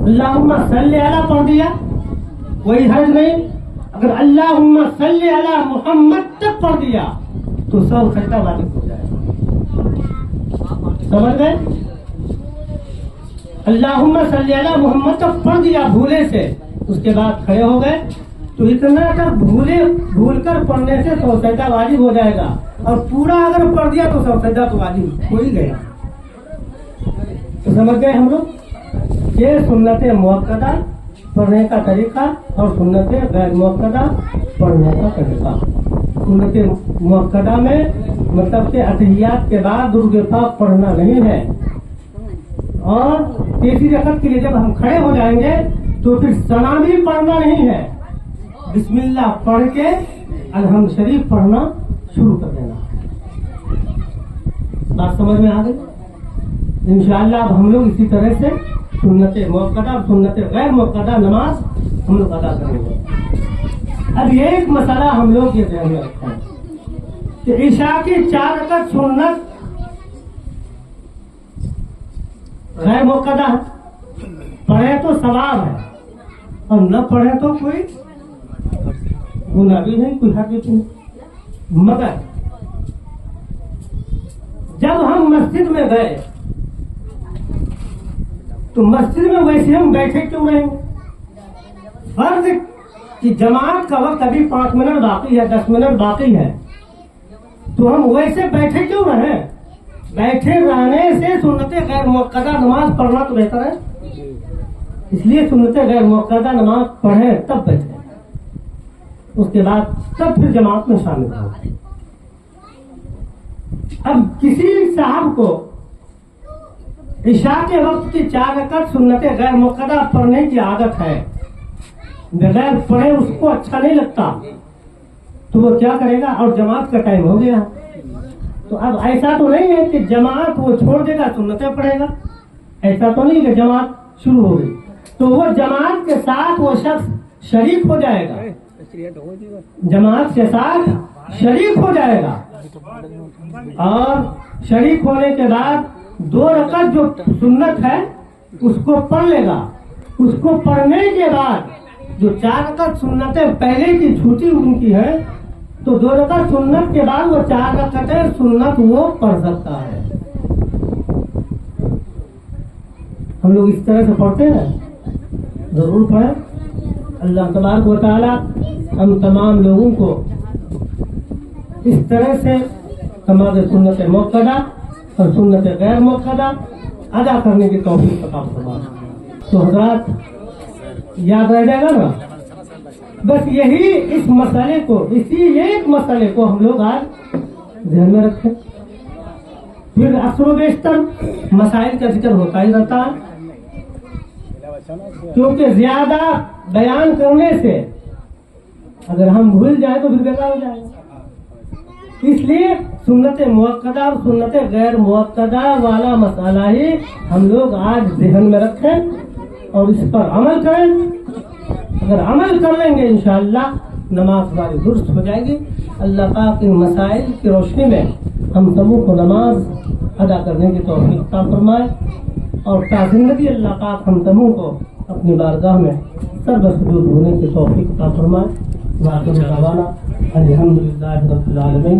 अल्लाहुम्मा सल्ली अला पढ़ दिया कोई हर्ज नहीं। अगर अल्लाहुम्मा सल्ली अला मुहम्मद तक पढ़ दिया तो सब सजदा वाजिब हो जाएगा। समझ गए? अल्लाहुम्मा सल्ली अला मुहम्मद तक पढ़ दिया भूले से, उसके बाद खड़े हो गए तो इतना तक भूल कर पढ़ने से सब सजदा वाजिब हो जाएगा, और पूरा अगर पढ़ दिया तो सब सजदा तो वाजिब हो ही गया। तो समझ गए हम लोग? ये सुन्नत मुअक्कदा पढ़ने का तरीका और सुन्नत गैर मुअक्कदा पढ़ने का तरीका। सुन्नत मुअक्कदा में मतलब कि अतहियात के बाद दुरूद पाक पढ़ना नहीं है, और तीसरी रकअत के लिए जब हम खड़े हो जाएंगे तो फिर सना भी पढ़ना नहीं है, बिस्मिल्लाह पढ़ के अलहम्द शरीफ पढ़ना शुरू कर देना। बात समझ में आ गई? इंशाअल्लाह अब हम लोग इसी तरह से सुन्नत मुअक्कदा और सुन्नत गैर मुअक्कदा नमाज हम लोग अदा करेंगे। अब ये एक मसला हम लोग ये ध्यान में रखते हैं कि ईशा की 4 रकअत सुन्नत गैर मुअक्कदा है, पढ़े तो सवाब है और न पढ़े तो कोई गुनाह भी नहीं, कोई हर्ज भी नहीं। मगर जब हम मस्जिद में गए तो मस्जिद में वैसे हम बैठे क्यों रहेंगे? फर्ज कि जमात का वक्त अभी 5 मिनट बाकी है, 10 मिनट बाकी है, तो हम वैसे बैठे क्यों रहे? बैठे रहने से सुन्नत गैर मुअक्कदा नमाज पढ़ना तो बेहतर है, इसलिए सुन्नत गैर मुअक्कदा नमाज पढ़े तब बैठे, उसके बाद तब फिर जमात में शामिल हो। अब किसी साहब को इशा के वक्त की 4 रकअत सुन्नत गैर मुअक्कदा पढ़ने की आदत है, बगैर पढ़े उसको अच्छा नहीं लगता, तो वो क्या करेगा? और जमात का टाइम हो गया, तो अब ऐसा तो नहीं है कि जमात वो छोड़ देगा सुन्नतें पढ़ेगा, ऐसा तो नहीं कि जमात शुरू हो गई तो वो जमात के साथ वो शख्स शरीक हो जाएगा, जमात के साथ शरीक हो जाएगा, और शरीक होने के बाद 2 रकअत जो सुन्नत है उसको पढ़ लेगा। उसको पढ़ने के बाद जो 4 रकअत सुन्नतें पहले की छूटी उनकी है, तो 2 रकअत सुन्नत के बाद वो 4 रकअतें सुन्नत वो पढ़ सकता है। हम लोग इस तरह से पढ़ते हैं, जरूर पढ़ें। अल्लाह तबारक व तआला हम तमाम लोगों को इस तरह से नमाज सुन्नत मुअक्कदा और सुन्नत गैर मुअक्कदा अदा करने की तौफीक अता फरमाए। तो हज़रात याद रह जाएगा ना, बस यही इस मसले को, इसी एक मसले को हम लोग आज ध्यान में रखें। फिर अक्सर बेशतर मसाइल का जिक्र होता ही रहता है, क्योंकि ज्यादा बयान करने से अगर हम भूल जाए तो फिर बेकार हो जाएगा। इसलिए सुन्नत मुअक्कदा और सुन्नत गैर मुअक्कदा वाला मसाला ही हम लोग आज ज़हन में रखें और इस पर अमल करें। अगर अमल कर लेंगे इंशाअल्लाह नमाज हमारी दुरुस्त हो जाएगी। अल्लाह पाक इन मसाइल की रोशनी में हम सबों को नमाज अदा करने की तौफीक अता फरमाए, और ता ज़िंदगी अल्लाह पाक हम सबों को अपनी बारगाह में सर्वसुजूद होने की तौफीक अता फरमाए। वाक़िअ दअवाना अल्हम्दुलिल्लाहि रब्बिल आलमीन।